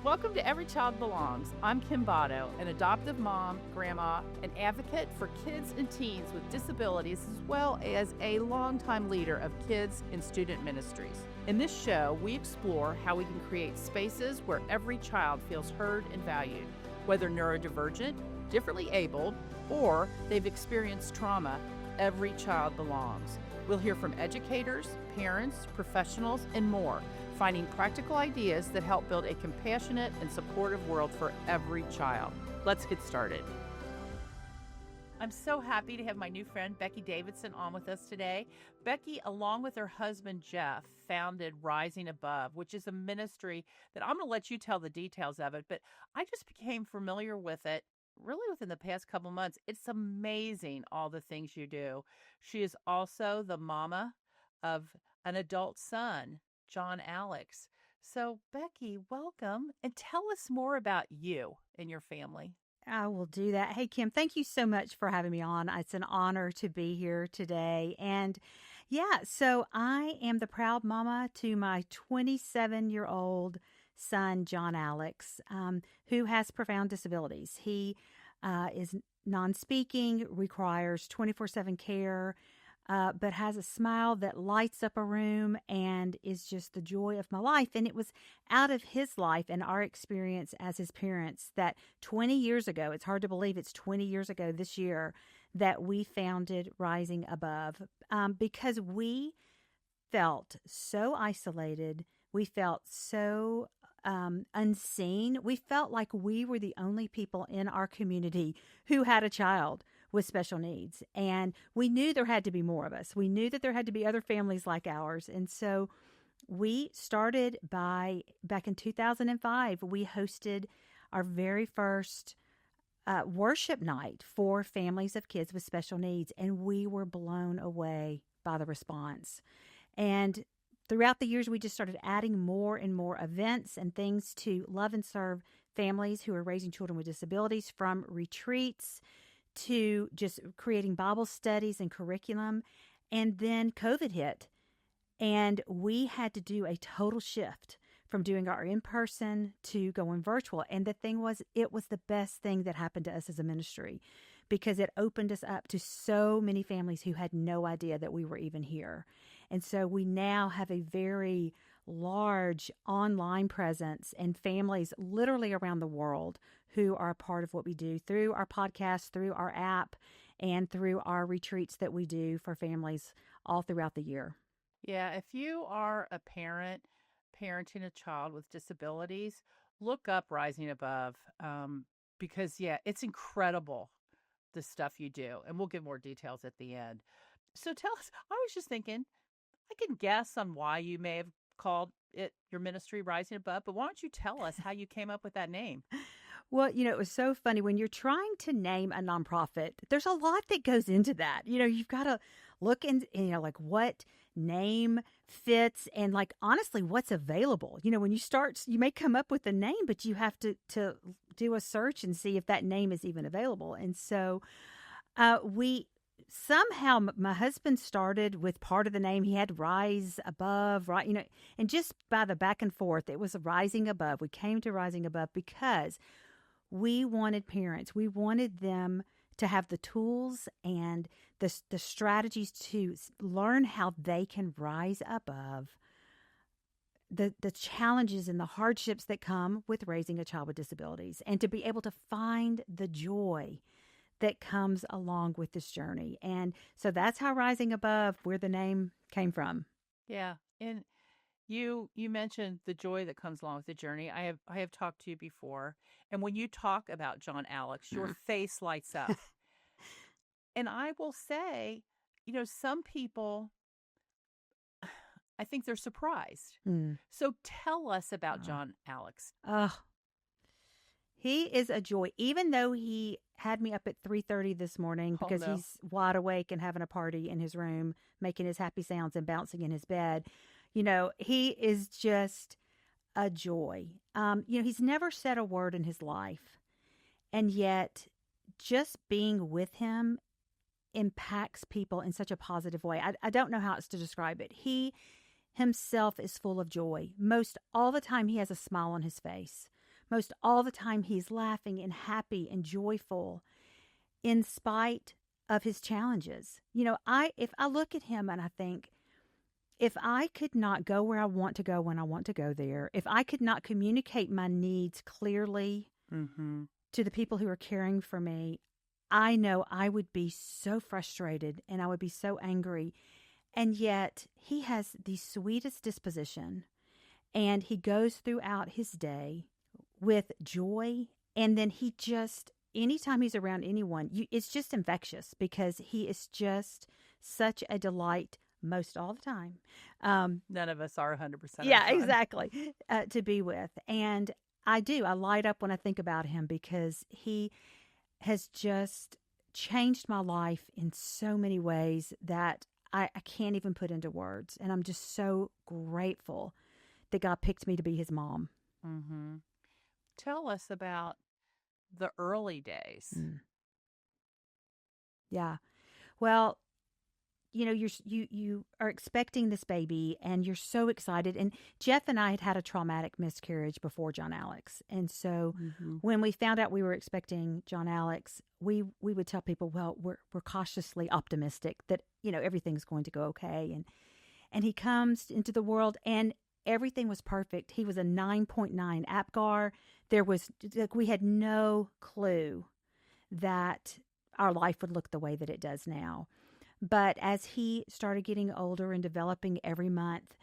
Welcome to Every Child Belongs. I'm Kim Botto, an adoptive mom, grandma, an advocate for kids and teens with disabilities, as well as a longtime leader of kids and student ministries. In this show, we explore how we can create spaces where every child feels heard and valued. Whether neurodivergent, differently abled, or they've experienced trauma, every child belongs. We'll hear from educators, parents, professionals, and more, finding practical ideas that help build a compassionate and supportive world for every child. Let's get started. I'm so happy to have my new friend, Becky Davidson, on with us today. Becky, along with her husband, Jeff, founded Rising Above, which is a ministry that I'm going to let you tell the details of it, but I just became familiar with it really within the past couple months. It's amazing, all the things you do. She is also the mama of an adult son, Jon Alex. So, Becky, welcome, and tell us more about you and your family. I will do that. Hey, Kim, thank you so much for having me on. It's an honor to be here today. And so I am the proud mama to my 27-year-old son, Jon Alex, who has profound disabilities. He is non-speaking, requires 24/7 care, but has a smile that lights up a room and is just the joy of my life. And it was out of his life and our experience as his parents that 20 years ago, it's hard to believe it's 20 years ago this year, that we founded Rising Above, because we felt so isolated. We felt so unseen. We felt like we were the only people in our community who had a child with special needs. And we knew there had to be more of us. We knew that there had to be other families like ours. And so we started back in 2005, we hosted our very first worship night for families of kids with special needs. And we were blown away by the response. And throughout the years, we just started adding more and more events and things to love and serve families who are raising children with disabilities, from retreats to just creating Bible studies and curriculum. And then COVID hit, and we had to do a total shift from doing our in-person to going virtual. And the thing was, it was the best thing that happened to us as a ministry, because it opened us up to so many families who had no idea that we were even here. And so we now have a very large online presence and families literally around the world who are a part of what we do through our podcast, through our app, and through our retreats that we do for families all throughout the year. Yeah, if you are a parent parenting a child with disabilities, look up Rising Above, because, it's incredible, the stuff you do. And we'll give more details at the end. So tell us, I was just thinking, I can guess on why you may have called it your ministry Rising Above, but why don't you tell us how you came up with that name? Well, it was so funny. When you're trying to name a nonprofit, there's a lot that goes into that. You've got to look and like what name fits and like honestly what's available. When you start, you may come up with a name, but you have to do a search and see if that name is even available. And so somehow my husband started with part of the name. He had Rise Above, right? And just by the back and forth, it was Rising Above. We came to Rising Above because we wanted parents. We wanted them to have the tools and the strategies to learn how they can rise above the challenges and the hardships that come with raising a child with disabilities, and to be able to find the joy that comes along with this journey. And so that's how Rising Above, where the name came from. Yeah. And you mentioned the joy that comes along with the journey. I have talked to you before, and when you talk about Jon Alex, your face lights up. And I will say, some people, I think they're surprised. So tell us about Jon Alex. He is a joy. Even though he had me up at 3:30 this morning because he's wide awake and having a party in his room, making his happy sounds and bouncing in his bed, he is just a joy. He's never said a word in his life, and yet just being with him impacts people in such a positive way. I don't know how else to describe it. He himself is full of joy. Most all the time he has a smile on his face. most all the time he's laughing and happy and joyful in spite of his challenges. If I look at him and I think, if I could not go where I want to go when I want to go there, if I could not communicate my needs clearly to the people who are caring for me, I know I would be so frustrated and I would be so angry. And yet he has the sweetest disposition, and he goes throughout his day with joy. And then he just, anytime he's around anyone, it's just infectious because he is just such a delight most all the time. None of us are 100%. Yeah, exactly. To be with. And I light up when I think about him because he has just changed my life in so many ways that I can't even put into words. And I'm just so grateful that God picked me to be his mom. Mm-hmm. Tell us about the early days. Yeah. Well, you are expecting this baby and you're so excited. And Jeff and I had a traumatic miscarriage before Jon Alex. And so when we found out we were expecting Jon Alex, we would tell people, well, we're cautiously optimistic that, everything's going to go okay. And he comes into the world and everything was perfect. He was a 9.9 APGAR. We had no clue that our life would look the way that it does now. But as he started getting older and developing every month,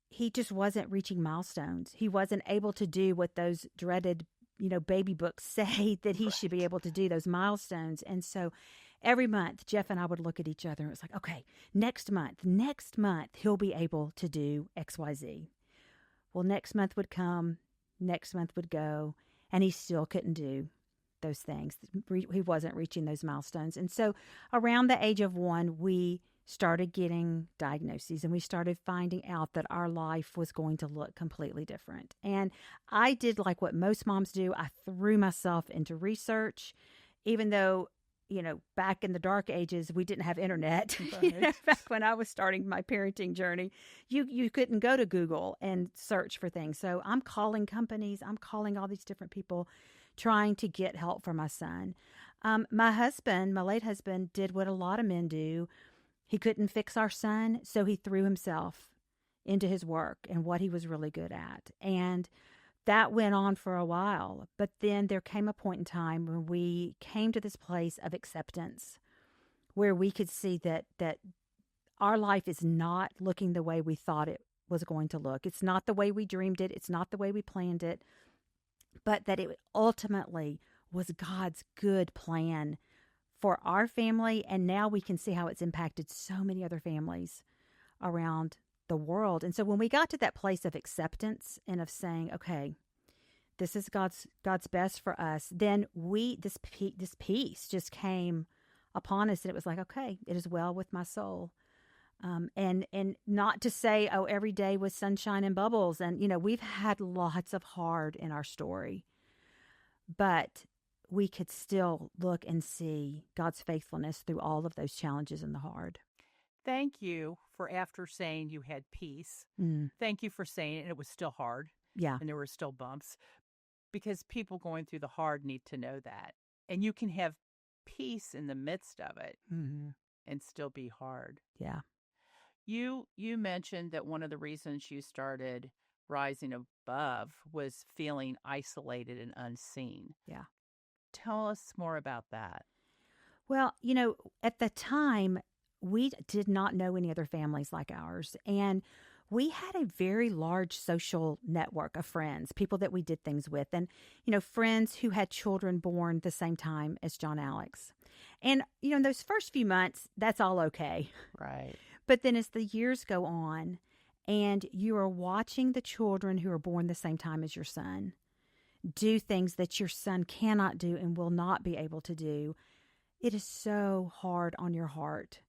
he just wasn't reaching milestones. He wasn't able to do what those dreaded, baby books say that he should be able to do, those milestones. And so every month, Jeff and I would look at each other and it was like, okay, next month, he'll be able to do XYZ. Well, next month would come, next month would go, and he still couldn't do those things. He wasn't reaching those milestones. And so around the age of 1, we started getting diagnoses and we started finding out that our life was going to look completely different. And I did like what most moms do. I threw myself into research, even though, back in the dark ages, we didn't have internet. Right. Back when I was starting my parenting journey, you couldn't go to Google and search for things. So I'm calling companies, I'm calling all these different people, trying to get help for my son. My late husband, did what a lot of men do. He couldn't fix our son, so he threw himself into his work and what he was really good at. And that went on for a while. But then there came a point in time when we came to this place of acceptance where we could see that our life is not looking the way we thought it was going to look. It's not the way we dreamed it. It's not the way we planned it. But that it ultimately was God's good plan for our family. And now we can see how it's impacted so many other families around the world. And so when we got to that place of acceptance and of saying, okay, this is God's best for us, then this peace just came upon us. And it was like, okay, it is well with my soul. And not to say, oh, every day was sunshine and bubbles. And, we've had lots of hard in our story, but we could still look and see God's faithfulness through all of those challenges and the hard. Thank you for, after saying you had peace, thank you for saying it was still hard. Yeah. And there were still bumps, because people going through the hard need to know that. And you can have peace in the midst of it and still be hard. Yeah. You mentioned that one of the reasons you started Rising Above was feeling isolated and unseen. Yeah. Tell us more about that. Well, at the time, we did not know any other families like ours. And we had a very large social network of friends, people that we did things with, and, friends who had children born the same time as Jon Alex. And, in those first few months, that's all okay. Right. But then as the years go on and you are watching the children who are born the same time as your son do things that your son cannot do and will not be able to do, it is so hard on your heart.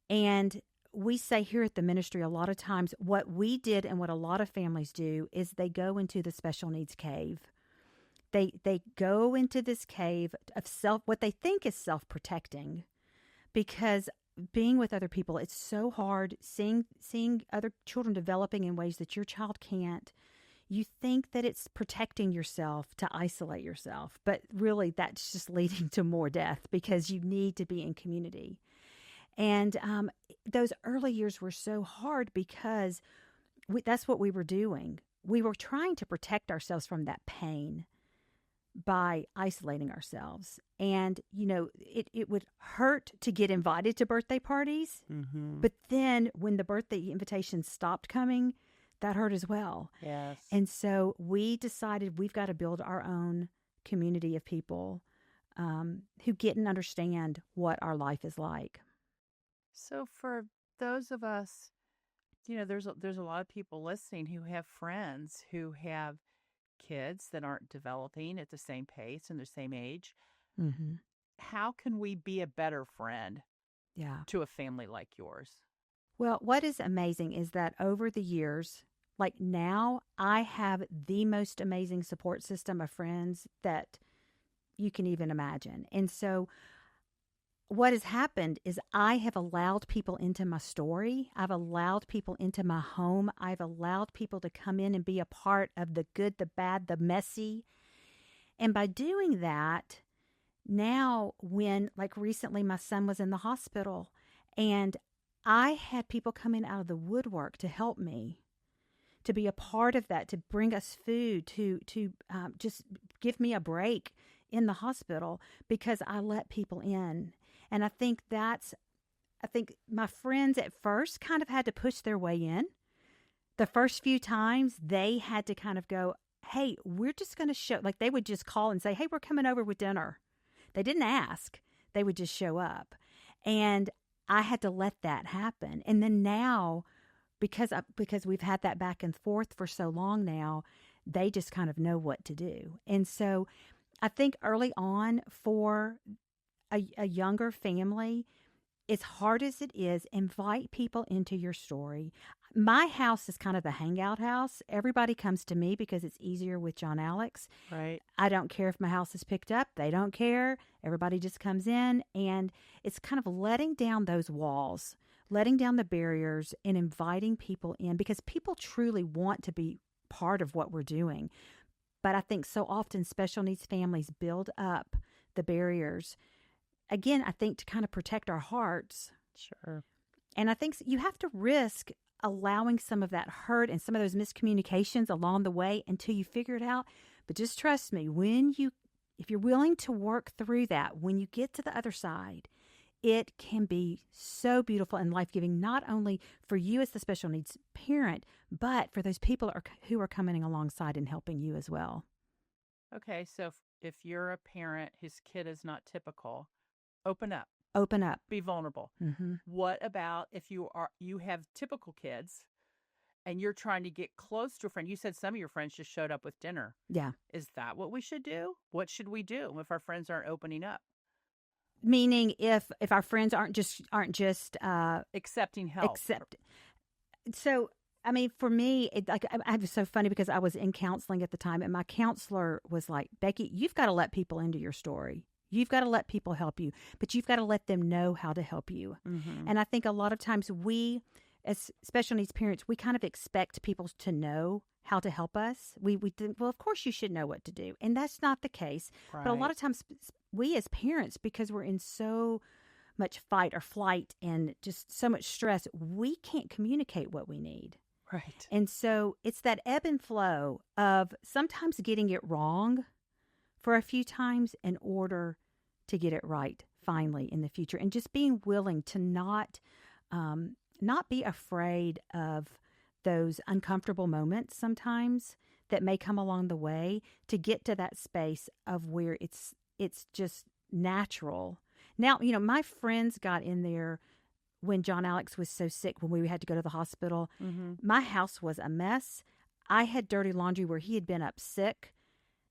And we say here at the ministry a lot of times what we did and what a lot of families do is they go into the special needs cave. They go into this cave of what they think is self-protecting, because being with other people, it's so hard seeing other children developing in ways that your child can't. you think that it's protecting yourself to isolate yourself, but really that's just leading to more death because you need to be in community. And those early years were so hard because that's what we were doing. We were trying to protect ourselves from that pain by isolating ourselves. And, it would hurt to get invited to birthday parties. Mm-hmm. But then when the birthday invitations stopped coming, that hurt as well. Yes. And so we decided we've got to build our own community of people who get and understand what our life is like. So for those of us, there's a lot of people listening who have friends who have kids that aren't developing at the same pace and the same age. Mm-hmm. How can we be a better friend to a family like yours? Well, what is amazing is that over the years, like now, I have the most amazing support system of friends that you can even imagine. And so what has happened is I have allowed people into my story. I've allowed people into my home. I've allowed people to come in and be a part of the good, the bad, the messy. And by doing that, now when, like recently, my son was in the hospital and I had people come in out of the woodwork to help me, to be a part of that, to bring us food, to just give me a break in the hospital because I let people in. And I think my friends at first kind of had to push their way in. The first few times they had to kind of go, hey, we're just going to show, like they would just call and say, hey, we're coming over with dinner. They didn't ask. They would just show up. And I had to let that happen. And then now, because we've had that back and forth for so long now, they just kind of know what to do. And so I think early on for a younger family, as hard as it is, invite people into your story. My house is kind of the hangout house. Everybody comes to me because it's easier with Jon Alex. Right. I don't care if my house is picked up. They don't care. Everybody just comes in, and it's kind of letting down those walls, letting down the barriers, and inviting people in because people truly want to be part of what we're doing. But I think so often special needs families build up the barriers. Again, I think to kind of protect our hearts. Sure. And I think you have to risk allowing some of that hurt and some of those miscommunications along the way until you figure it out. But just trust me, if you're willing to work through that, when you get to the other side, it can be so beautiful and life-giving, not only for you as the special needs parent, but for those people who are coming alongside and helping you as well. Okay, so if you're a parent whose kid is not typical, open up. Open up. Be vulnerable. Mm-hmm. What about if you have typical kids and you're trying to get close to a friend? You said some of your friends just showed up with dinner. Yeah. Is that what we should do? What should we do if our friends aren't opening up? Meaning if our friends aren't just accepting help. So, I mean, for me, it was so funny because I was in counseling at the time, and my counselor was like, Becky, you've got to let people into your story. You've got to let people help you, but you've got to let them know how to help you. Mm-hmm. And I think a lot of times we, as special needs parents, we kind of expect people to know how to help us. We think, well, of course you should know what to do. And that's not the case. Right. But a lot of times we as parents, because we're in so much fight or flight and just so much stress, we can't communicate what we need. Right. And so it's that ebb and flow of sometimes getting it wrong for a few times in order to get it right finally in the future, and just being willing to not be afraid of those uncomfortable moments sometimes that may come along the way to get to that space of where it's just natural. Now, my friends got in there when Jon Alex was so sick, when we had to go to the hospital. Mm-hmm. My house was a mess. I had dirty laundry where he had been up sick.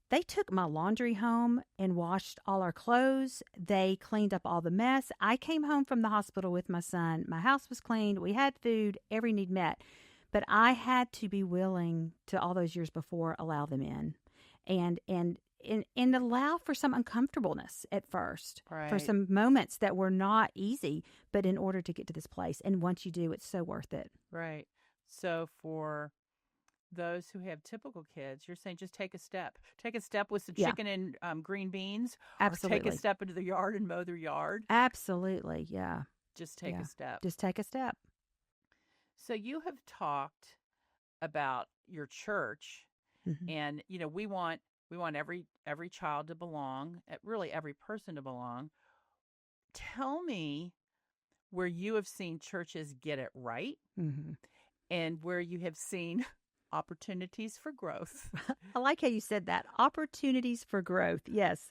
They took my laundry home and washed all our clothes. They cleaned up all the mess. I came home from the hospital with my son. My house was cleaned. We had food, every need met. But I had to be willing to, all those years before, allow them in and allow for some uncomfortableness at first, right, for some moments that were not easy, but in order to get to this place. And once you do, it's so worth it. Right. So for those who have typical kids, you're saying just take a step. Take a step with some Yeah. chicken and green beans, or take a Absolutely. step into the yard and mow their yard. Absolutely. Yeah. Just take Yeah. a step. Just take a step. So you have talked about your church, Mhm. and we want every child to belong, really every person to belong. Tell me where you have seen churches get it right Mhm. and where you have seen opportunities for growth. I like how you said that. Opportunities for growth. Yes.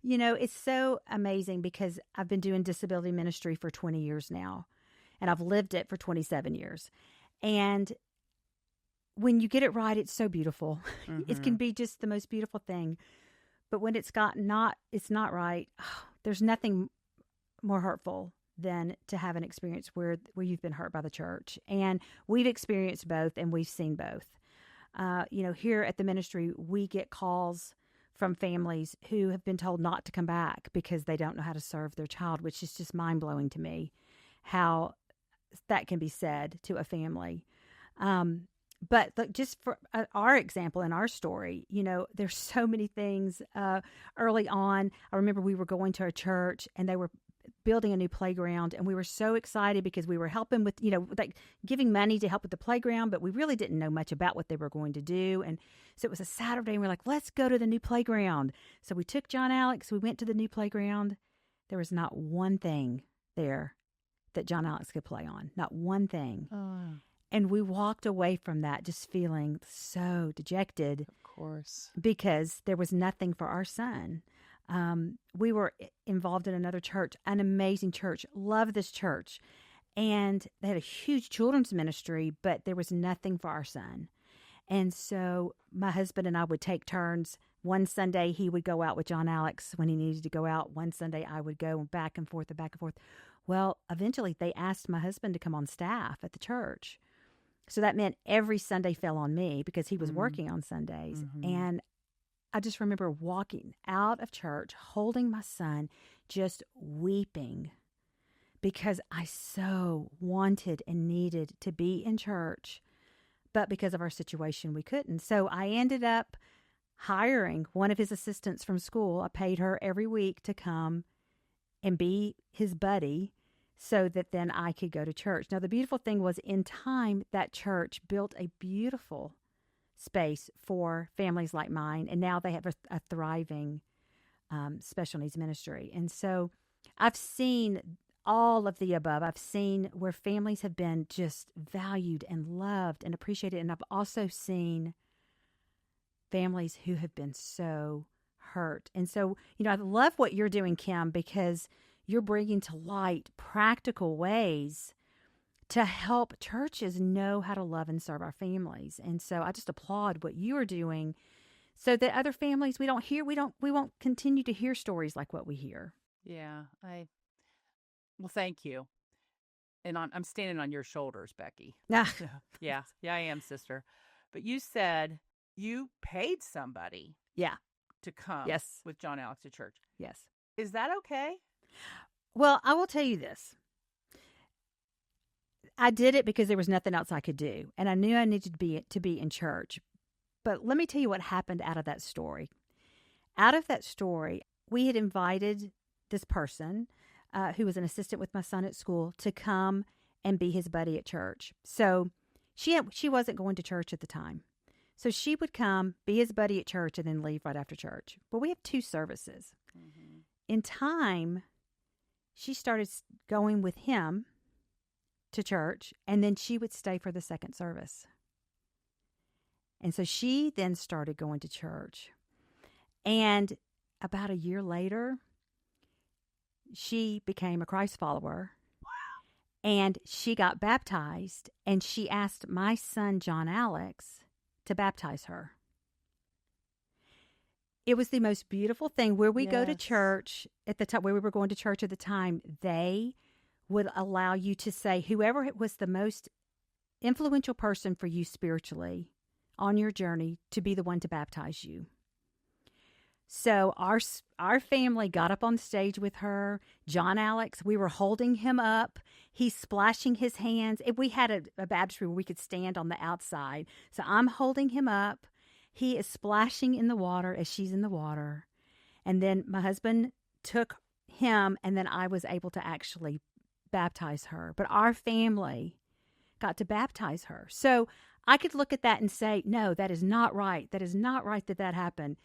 It's so amazing because I've been doing disability ministry for 20 years now, and I've lived it for 27 years. And when you get it right, it's so beautiful. It can be just the most beautiful thing. But when it's not right, there's nothing more hurtful than to have an experience where you've been hurt by the church. And we've experienced both, and we've seen both. Here at the ministry, we get calls from families who have been told not to come back because they don't know how to serve their child, which is just mind-blowing to me, how that can be said to a family. But just for our example and our story, there's so many things. Early on, I remember we were going to a church and they were building a new playground, and we were so excited because we were helping with, like giving money to help with the playground, but we really didn't know much about what they were going to do. And so it was a Saturday, and we were like, let's go to the new playground. So we took Jon Alex, we went to the new playground. There was not one thing there that Jon Alex could play on, not one thing. Oh. And we walked away from that just feeling so dejected. Of course. Because there was nothing for our son. We were involved in another church, an amazing church. Love this church. And they had a huge children's ministry, but there was nothing for our son. And so my husband and I would take turns. One Sunday he would go out with Jon Alex when he needed to go out. One Sunday I would go back and forth and back and forth. Well, eventually they asked my husband to come on staff at the church. So that meant every Sunday fell on me because he was working on Sundays. And I just remember walking out of church, holding my son, just weeping because I so wanted and needed to be in church. But because of our situation, we couldn't. So I ended up hiring one of his assistants from school. I paid her every week to come and be his buddy so that then I could go to church. Now, the beautiful thing was in time, that church built a beautiful space for families like mine, and now they have a thriving special needs ministry. And so I've seen all of the above. I've seen where families have been just valued and loved and appreciated, and I've also seen families who have been so hurt. And so, I love what you're doing, Kim, because you're bringing to light practical ways to help churches know how to love and serve our families. And so I just applaud what you are doing so that other families we won't continue to hear stories like what we hear. Yeah, well, thank you. And I'm standing on your shoulders, Becky. Yeah, I am, sister. But you said you paid somebody to come with Jon Alex to church. Yes. Is that okay? Well, I will tell you this. I did it because there was nothing else I could do, and I knew I needed to be in church. But let me tell you what happened out of that story. Out of that story, we had invited this person who was an assistant with my son at school to come and be his buddy at church. So she wasn't going to church at the time. So she would come, be his buddy at church, and then leave right after church. But we have 2 services. In time, she started going with him to church, and then she would stay for the second service. And so she then started going to church. And about a year later, she became a Christ follower. Wow. And she got baptized, and she asked my son, Jon Alex, to baptize her. It was the most beautiful thing. Where we go to church at the time, where we were going to church at the time, they would allow you to say whoever was the most influential person for you spiritually on your journey to be the one to baptize you. So our family got up on stage with her. Jon Alex, we were holding him up. He's splashing his hands. We had a baptistry where we could stand on the outside. So I'm holding him up. He is splashing in the water as she's in the water. And then my husband took him, and then I was able to actually baptize her. But our family got to baptize her. So I could look at that and say, no, that is not right. That is not right that happened.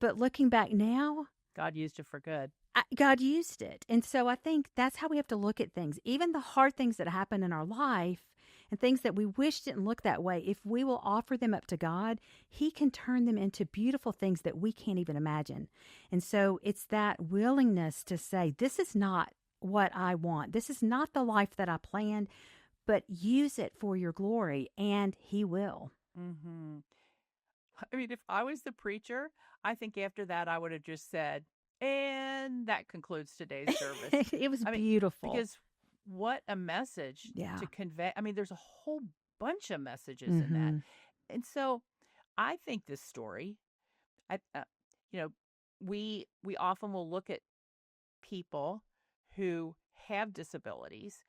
But looking back now, God used it for good. God used it. And so I think that's how we have to look at things. Even the hard things that happen in our life and things that we wish didn't look that way, if we will offer them up to God, He can turn them into beautiful things that we can't even imagine. And so it's that willingness to say, this is not what I want. This is not the life that I planned, but use it for your glory, and He will. Mm-hmm. I mean, if I was the preacher, I think after that I would have just said, and that concludes today's service. It was beautiful. Because what a message to convey. I mean, there's a whole bunch of messages in that. And so I think this story, we often will look at people who have disabilities,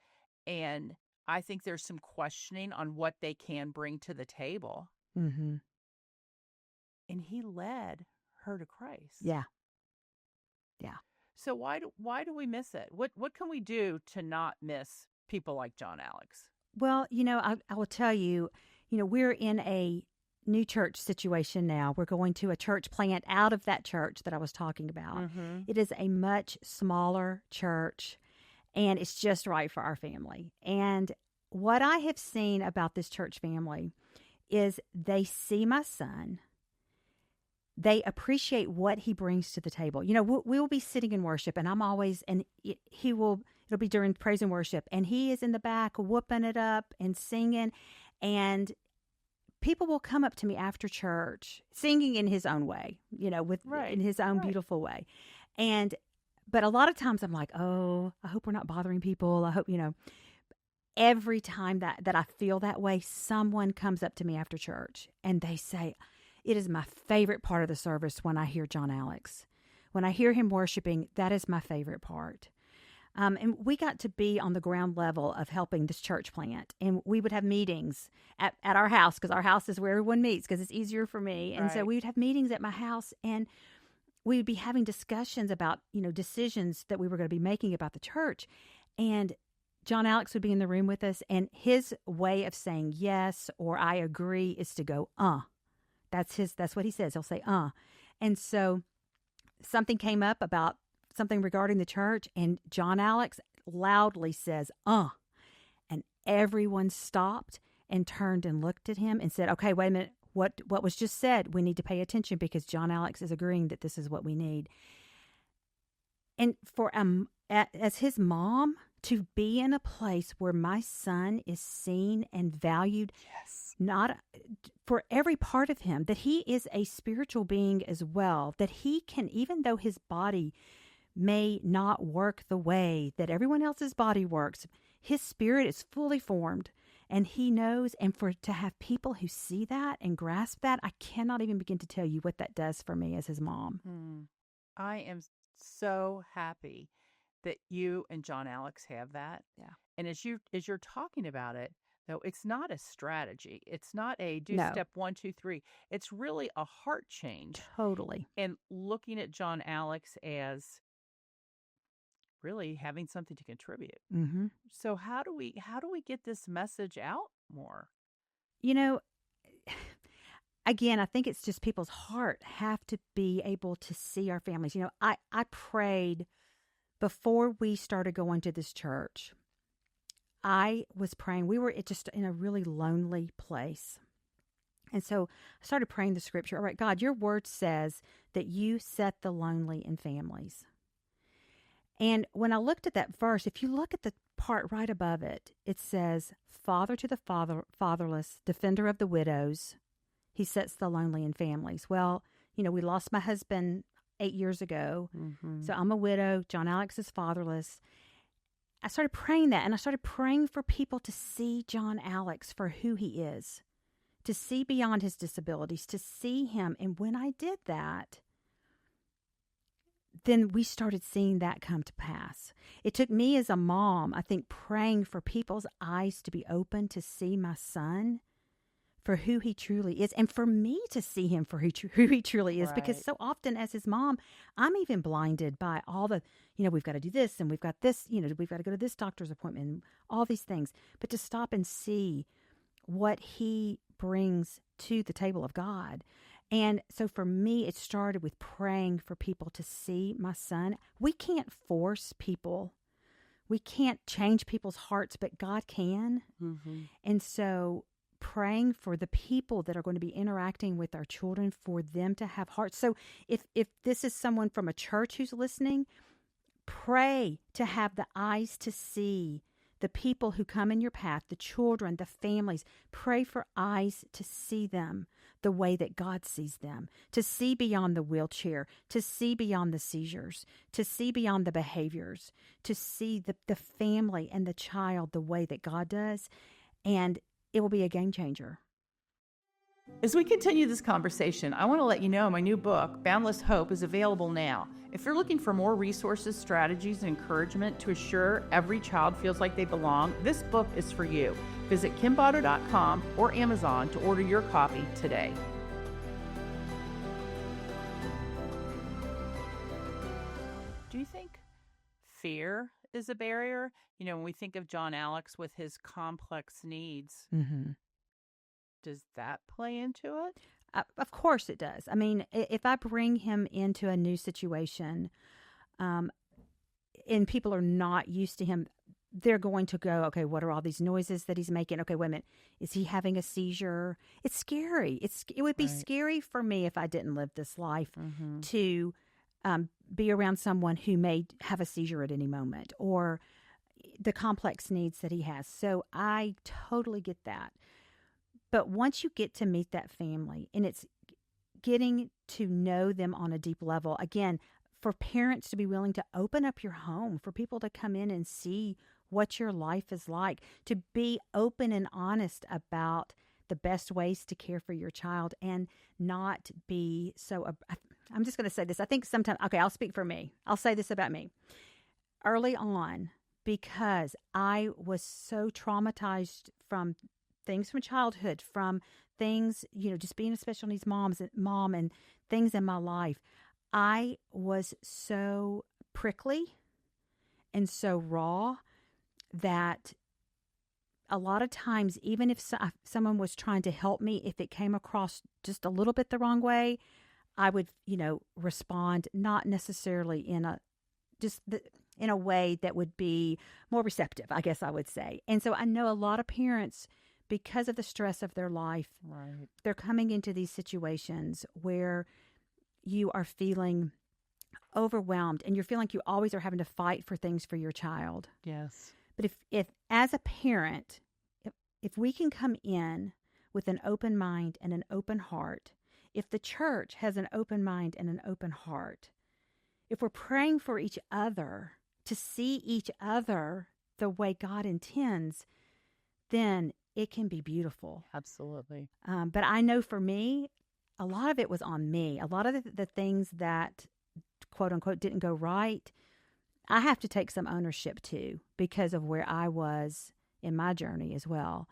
and I think there's some questioning on what they can bring to the table. Mm-hmm. And He led her to Christ. Yeah. So why do we miss it? What can we do to not miss people like Jon Alex? Well, I will tell you, we're in a new church situation now. We're going to a church plant out of that church that I was talking about. Mm-hmm. It is a much smaller church, and it's just right for our family. And what I have seen about this church family is they see my son. They appreciate what he brings to the table. We'll be sitting in worship, and I'm always, and it'll be during praise and worship, and he is in the back whooping it up and singing, and people will come up to me after church, singing in his own way, in his own beautiful way. But a lot of times I'm like, oh, I hope we're not bothering people. I hope, every time that I feel that way, someone comes up to me after church and they say, it is my favorite part of the service when I hear Jon Alex. When I hear him worshiping, that is my favorite part. And we got to be on the ground level of helping this church plant. And we would have meetings at our house, because our house is where everyone meets, because it's easier for me. And so we would have meetings at my house, and we would be having discussions about, decisions that we were going to be making about the church. And Jon Alex would be in the room with us, and his way of saying yes or I agree is to go, That's what he says. He'll say, And so something came up about something regarding the church, and Jon Alex loudly says, And everyone stopped and turned and looked at him and said, okay, wait a minute. What was just said? We need to pay attention, because Jon Alex is agreeing that this is what we need. And for as his mom, to be in a place where my son is seen and valued, not for every part of him, that he is a spiritual being as well, that he can, even though his body may not work the way that everyone else's body works, his spirit is fully formed, and he knows. And to have people who see that and grasp that, I cannot even begin to tell you what that does for me as his mom. I am so happy that you and Jon Alex have that. Yeah. And as you're talking about it, though, it's not a strategy. It's not a step 1, 2, 3. It's really a heart change. Totally. And looking at Jon Alex as really having something to contribute. Mm-hmm. So how do we get this message out more? Again, I think it's just people's heart have to be able to see our families. I prayed before we started going to this church. I was praying. We were just in a really lonely place. And so I started praying the scripture. All right, God, your word says that you set the lonely in families. And when I looked at that verse, if you look at the part right above it, it says, Father to the fatherless, defender of the widows, he sets the lonely in families. Well, we lost my husband 8 years ago. Mm-hmm. So I'm a widow. Jon Alex is fatherless. I started praying that, and I started praying for people to see Jon Alex for who he is, to see beyond his disabilities, to see him. And when I did that, then we started seeing that come to pass. It took me as a mom, I think, praying for people's eyes to be open to see my son for who he truly is, and for me to see him for who he truly is. Because Right. so often as his mom, I'm even blinded by all the, we've got to do this and we've got this, we've got to go to this doctor's appointment and all these things. But to stop and see what he brings to the table of God. And so for me, it started with praying for people to see my son. We can't force people. We can't change people's hearts, but God can. Mm-hmm. And so praying for the people that are going to be interacting with our children, for them to have hearts. So if this is someone from a church who's listening, pray to have the eyes to see the people who come in your path, the children, the families. Pray for eyes to see them the way that God sees them, to see beyond the wheelchair, to see beyond the seizures, to see beyond the behaviors, to see the family and the child the way that God does. And it will be a game changer. As we continue this conversation, I want to let you know my new book, Boundless Hope, is available now. If you're looking for more resources, strategies, and encouragement to assure every child feels like they belong, this book is for you. Visit kimbotto.com or Amazon to order your copy today. Do you think fear is a barrier? When we think of Jon Alex with his complex needs, Mm-hmm. does that play into it? Of course it does. I mean, if I bring him into a new situation, and people are not used to him, they're going to go, okay, what are all these noises that he's making? Okay, wait a minute. Is he having a seizure? It's scary. It would be Right. scary for me if I didn't live this life Mm-hmm. to be around someone who may have a seizure at any moment, or the complex needs that he has. So I totally get that. But once you get to meet that family, and it's getting to know them on a deep level, again, for parents to be willing to open up your home, for people to come in and see what your life is like, to be open and honest about the best ways to care for your child, and not be so... I'm just going to say this. I think sometimes... Okay, I'll speak for me. I'll say this about me. Early on, because I was so traumatized from things from childhood, from things, just being a special needs mom and things in my life, I was so prickly and so raw that a lot of times, even if someone was trying to help me, if it came across just a little bit the wrong way, I would, respond not necessarily in a way that would be more receptive, I guess I would say. And so I know a lot of parents, because of the stress of their life, Right. they're coming into these situations where you are feeling overwhelmed and you're feeling like you always are having to fight for things for your child. Yes. But if as a parent, if we can come in with an open mind and an open heart, if the church has an open mind and an open heart, if we're praying for each other to see each other the way God intends, then it can be beautiful. Absolutely. But I know for me, a lot of it was on me. A lot of the things that, quote unquote, didn't go right, I have to take some ownership too, because of where I was in my journey as well.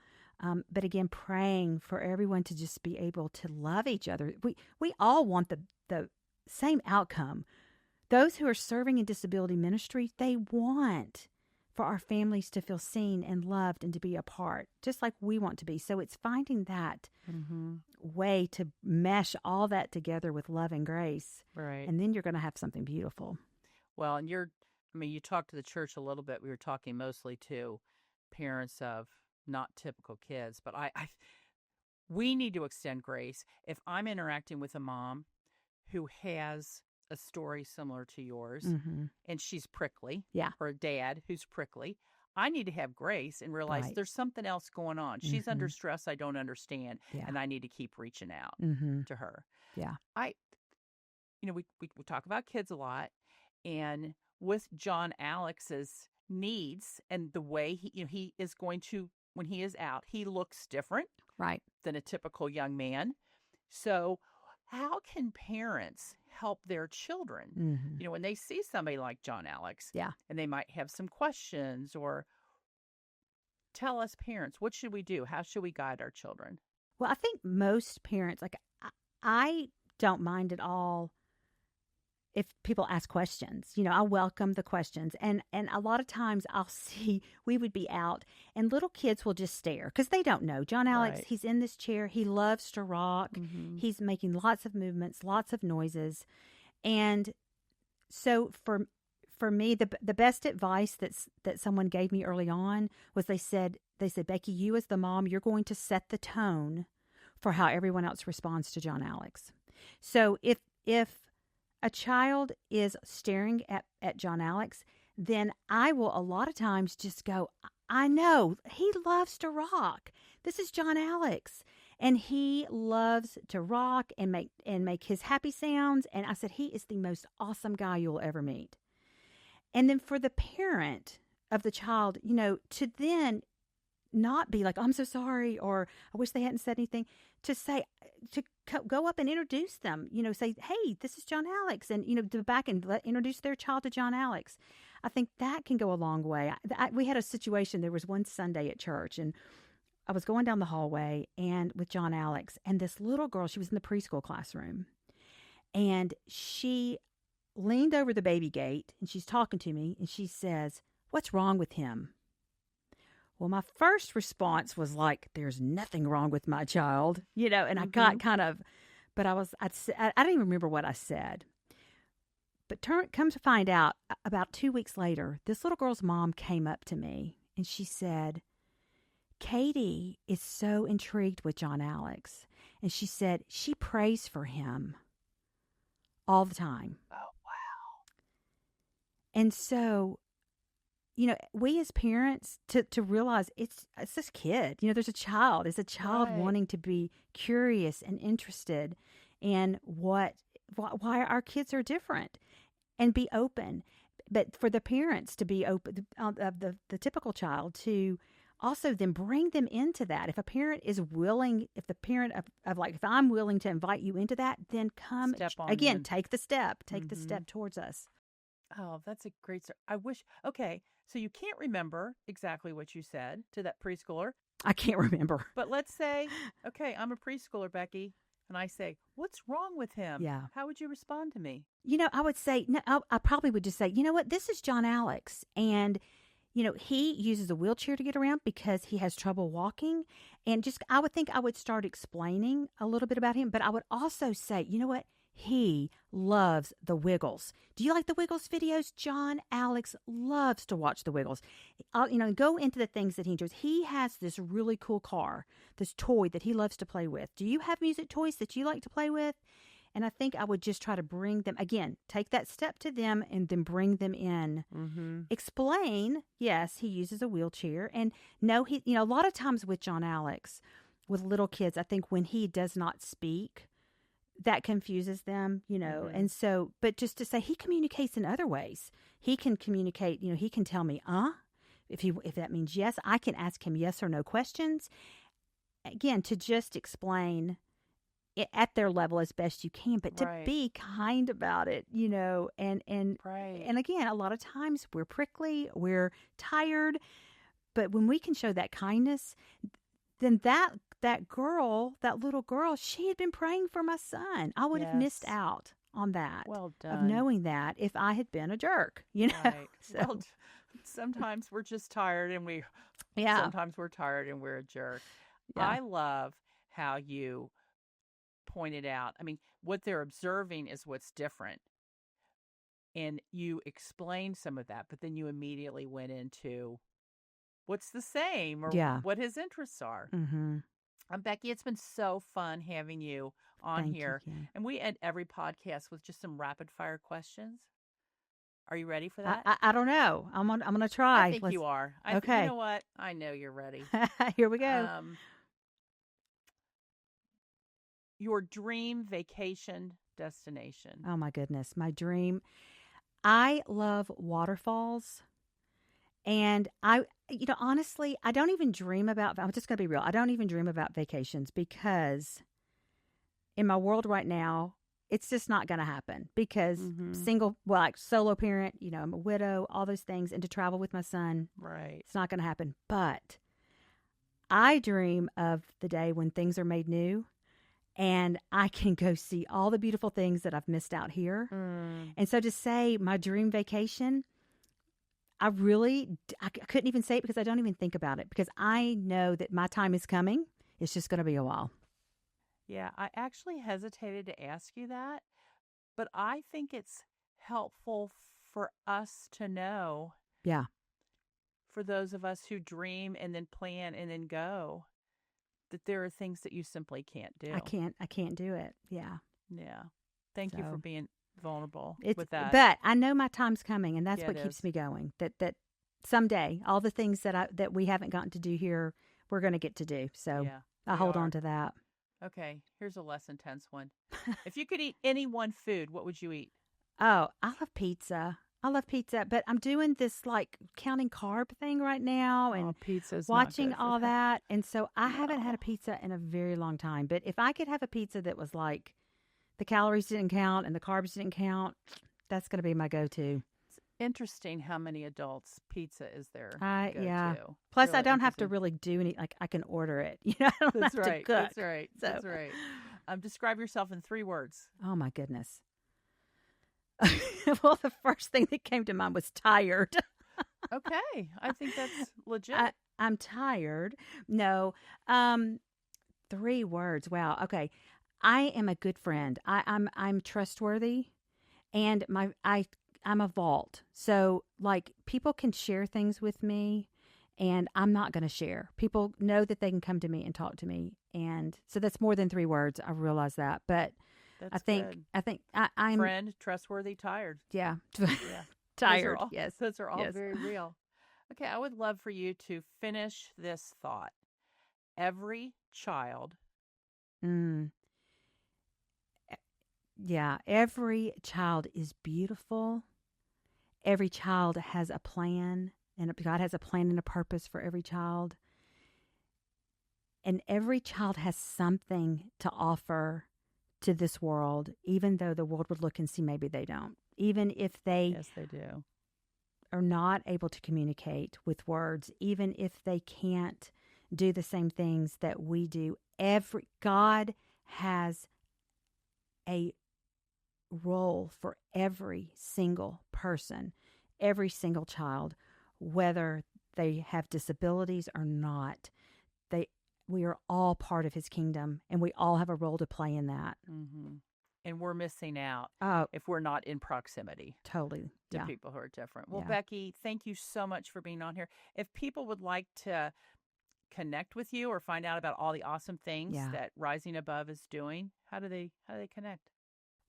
But again, praying for everyone to just be able to love each other. We all want the same outcome. Those who are serving in disability ministry, they want for our families to feel seen and loved and to be a part, just like we want to be. So it's finding that way to mesh all that together with love and grace. Right. And then you're going to have something beautiful. Well, and you talked to the church a little bit. We were talking mostly to parents of not typical kids, but we need to extend grace. If I'm interacting with a mom who has a story similar to yours, and she's prickly, Yeah. or a dad who's prickly, I need to have grace and realize Right. there's something else going on. She's under stress I don't understand, Yeah. and I need to keep reaching out to her. Yeah. We talk about kids a lot, and with Jon Alex's needs and the way he is going to, when he is out, he looks different Right. than a typical young man. So how can parents help their children. Mm-hmm. You know, when they see somebody like Jon Alex, Yeah. and they might have some questions, or tell us parents, what should we do? How should we guide our children? Well, I think most parents, like, I don't mind at all if people ask questions. You know, I welcome the questions. And a lot of times I'll see, we would be out and little kids will just stare because they don't know. Jon Alex, Right. he's in this chair. He loves to rock. Mm-hmm. He's making lots of movements, lots of noises. And so for me, the best advice that someone gave me early on was they said, Becky, you as the mom, you're going to set the tone for how everyone else responds to Jon Alex. So if a child is staring at Jon Alex, then I will a lot of times just go, I know, he loves to rock. This is Jon Alex. And he loves to rock and make his happy sounds. And I said, he is the most awesome guy you'll ever meet. And then for the parent of the child, you know, to then not be like, I'm so sorry, or I wish they hadn't said anything, to say, to go up and introduce them, you know, say, hey, this is Jon Alex, and, you know, to back and introduce their child to Jon Alex. I think that can go a long way. We had a situation, there was one Sunday at church, and I was going down the hallway and with Jon Alex, and this little girl, she was in the preschool classroom, and she leaned over the baby gate, and she's talking to me, and she says, what's wrong with him? Well, my first response was like, there's nothing wrong with my child, you know, and I got kind of, but I don't even remember what I said. But come to find out, about 2 weeks later, this little girl's mom came up to me and she said, Katie is so intrigued with Jon Alex. And she said she prays for him all the time. Oh, wow. And so, you know, we as parents to realize it's this kid, you know, there's a child. It's a child Right. wanting to be curious and interested in why our kids are different and be open. But for the parents to be open, of the typical child, to also then bring them into that. If a parent is willing, if the parent of like, if I'm willing to invite you into that, then come Step on again, in. take the step towards us. Oh, that's a great story. I wish. Okay, so you can't remember exactly what you said to that preschooler, I can't remember. but let's say, okay, I'm a preschooler, Becky, and I say, what's wrong with him? Yeah. How would you respond to me? You know, I would say, no, I probably would just say, you know what, this is Jon Alex. And, you know, he uses a wheelchair to get around because he has trouble walking. And I would think I would start explaining a little bit about him. But I would also say, you know what, he loves the Wiggles. Do you like the Wiggles videos? Jon Alex loves to watch the Wiggles. You know, go into the things that he enjoys. He has this really cool car, this toy that he loves to play with. Do you have music toys that you like to play with? And I think I would just try to bring them, again, take that step to them and then bring them in. Mm-hmm. Explain, yes, he uses a wheelchair. And no, you know, a lot of times with Jon Alex, with little kids, I think when he does not speak, that confuses them, you know. Mm-hmm. And so, but just to say he communicates in other ways. He can communicate, you know, he can tell me, if that means yes. I can ask him yes or no questions. Again, to just explain it at their level as best you can, but to Right. be kind about it, you know, and Right. and again, a lot of times we're prickly, we're tired, but when we can show that kindness, then that little girl, she had been praying for my son. I would have missed Yes. out on that, Well of done. knowing that if I had been a jerk, you know. Right. So, Well, sometimes we're just tired and yeah, sometimes we're tired and we're a jerk. yeah, I love how you pointed out. I mean, what they're observing is what's different. And you explained some of that, but then you immediately went into what's the same or yeah. what his interests are. Mm-hmm. Becky, it's been so fun having you on Thank here. you, Kim. And we end every podcast with just some rapid fire questions. Are you ready for that? I don't know. I'm gonna try. I think you are. Okay. You know what? I know you're ready. Here we go. Your dream vacation destination. Oh my goodness, my dream. I love waterfalls. And you know, honestly, I don't even dream about, I'm just going to be real. I don't even dream about vacations because in my world right now, it's just not going to happen because like solo parent, I'm a widow, all those things, and to travel with my son, Right. it's not going to happen. But I dream of the day when things are made new and I can go see all the beautiful things that I've missed out here. And so to say my dream vacation, I couldn't even say it because I don't even think about it because I know that my time is coming. It's just going to be a while. Yeah, I actually hesitated to ask you that, but I think it's helpful for us to know. Yeah. For those of us who dream and then plan and then go, that there are things that you simply can't do. I can't do it. Yeah. Yeah. Thank you for being vulnerable with that. But I know my time's coming, and that's Yeah, what it keeps is. me going. That someday, all the things that we haven't gotten to do here, we're going to get to do. So Yeah, I hold on to that. Okay, here's a less intense one. If you could eat any one food, what would you eat? Oh, I love pizza. But I'm doing this like counting carb thing right now and pizza's watching not good all for that. And so I haven't had No. a pizza in a very long time. But if I could have a pizza that was like the calories didn't count and the carbs didn't count, that's going to be my go-to. It's interesting how many adults pizza is their go-to. Yeah. Plus, Really I don't have to interesting. really do any. Like I can order it. I don't That's have right. to cook. That's right. So. That's right. Describe yourself in 3 words. Oh my goodness. Well, the first thing that came to mind was tired. Okay, I think that's legit. I'm tired. No, 3 words. Wow. Okay, I am a good friend. I'm trustworthy, and I'm a vault. So like people can share things with me, and I'm not going to share. People know that they can come to me and talk to me, and so that's more than 3 words. I realize that, but. That's good. I'm friend, trustworthy, tired. Yeah. Yeah. Tired. Those are all Yes. very real. Okay, I would love for you to finish this thought. Every child. Yeah, every child is beautiful. Every child has a plan, and God has a plan and a purpose for every child. And every child has something to offer to this world, even though the world would look and see maybe they don't. Even if they Yes, they do. Are not able to communicate with words, even if they can't do the same things that we do. God has a role for every single person, every single child, whether they have disabilities or not. We are all part of his kingdom, and we all have a role to play in that. Mm-hmm. And we're missing out if we're not in proximity. Totally. To Yeah. people who are different. Well, Yeah. Becky, thank you so much for being on here. If people would like to connect with you or find out about all the awesome things that Rising Above is doing, how do they connect?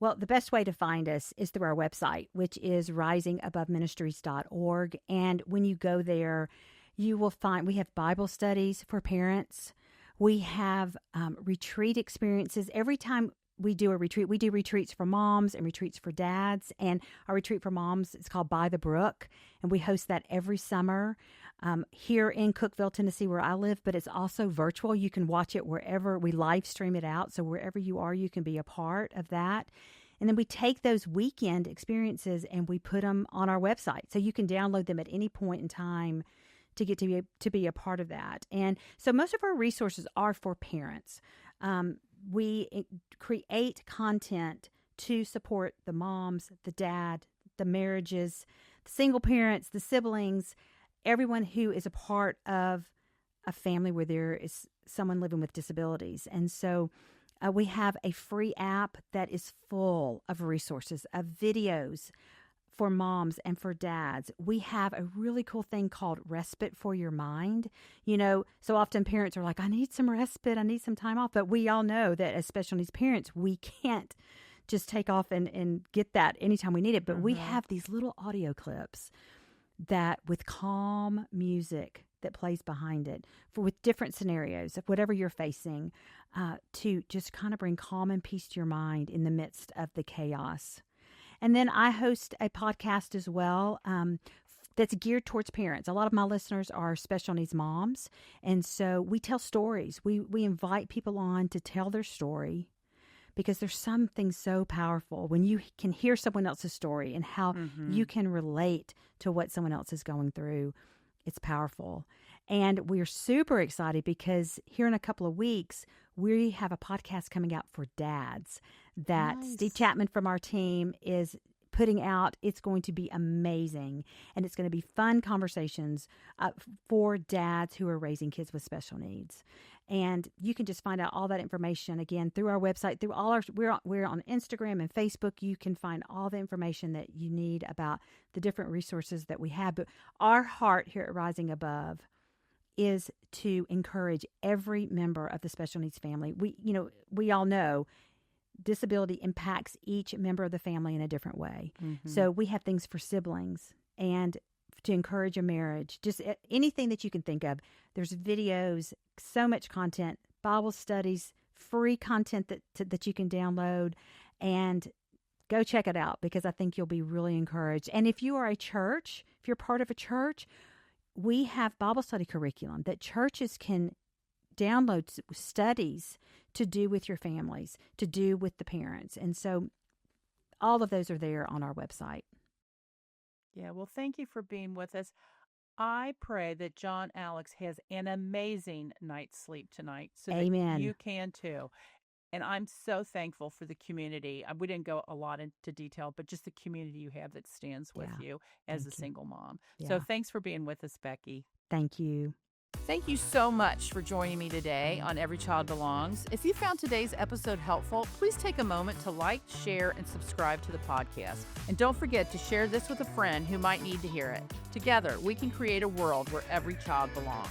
Well, the best way to find us is through our website, which is risingaboveministries.org. And when you go there, you will find we have Bible studies for parents. We have retreat experiences. Every time we do a retreat, we do retreats for moms and retreats for dads. And our retreat for moms is called By the Brook. And we host that every summer here in Cookeville, Tennessee, where I live. But it's also virtual. You can watch it wherever we live stream it out. So wherever you are, you can be a part of that. And then we take those weekend experiences and we put them on our website. So you can download them at any point in time to get to be a part of that. And so most of our resources are for parents. We create content to support the moms, the dad, the marriages, the single parents, the siblings, everyone who is a part of a family where there is someone living with disabilities. And so we have a free app that is full of resources, of videos, for moms and for dads. We have a really cool thing called Respite for Your Mind. So often parents are like, I need some respite, I need some time off. But we all know that as special needs parents, we can't just take off and get that anytime we need it. But we have these little audio clips that with calm music that plays behind it with different scenarios of whatever you're facing to just kind of bring calm and peace to your mind in the midst of the chaos. And then I host a podcast as well that's geared towards parents. A lot of my listeners are special needs moms. And so we tell stories. We invite people on to tell their story because there's something so powerful when you can hear someone else's story and how you can relate to what someone else is going through. It's powerful. And we're super excited because here in a couple of weeks, we have a podcast coming out for dads that Steve Chapman from our team is putting out. It's going to be amazing. And it's going to be fun conversations for dads who are raising kids with special needs. And you can just find out all that information again through our website, through all our, we're on Instagram and Facebook. You can find all the information that you need about the different resources that we have. But our heart here at Rising Above is to encourage every member of the special needs family. We all know disability impacts each member of the family in a different way. So we have things for siblings and to encourage a marriage, just anything that you can think of. There's videos, so much content, Bible studies, free content that you can download, and go check it out because I think you'll be really encouraged. And if you are a church, if you're part of a church, we have Bible study curriculum that churches can download studies to do with your families, to do with the parents. And so all of those are there on our website. Yeah, well, thank you for being with us. I pray that Jon Alex has an amazing night's sleep tonight so Amen. that you can too. And I'm so thankful for the community. We didn't go a lot into detail, but just the community you have that stands with you as a single mom. Yeah. So thanks for being with us, Becky. Thank you. Thank you so much for joining me today on Every Child Belongs. If you found today's episode helpful, please take a moment to like, share, and subscribe to the podcast. And don't forget to share this with a friend who might need to hear it. Together, we can create a world where every child belongs.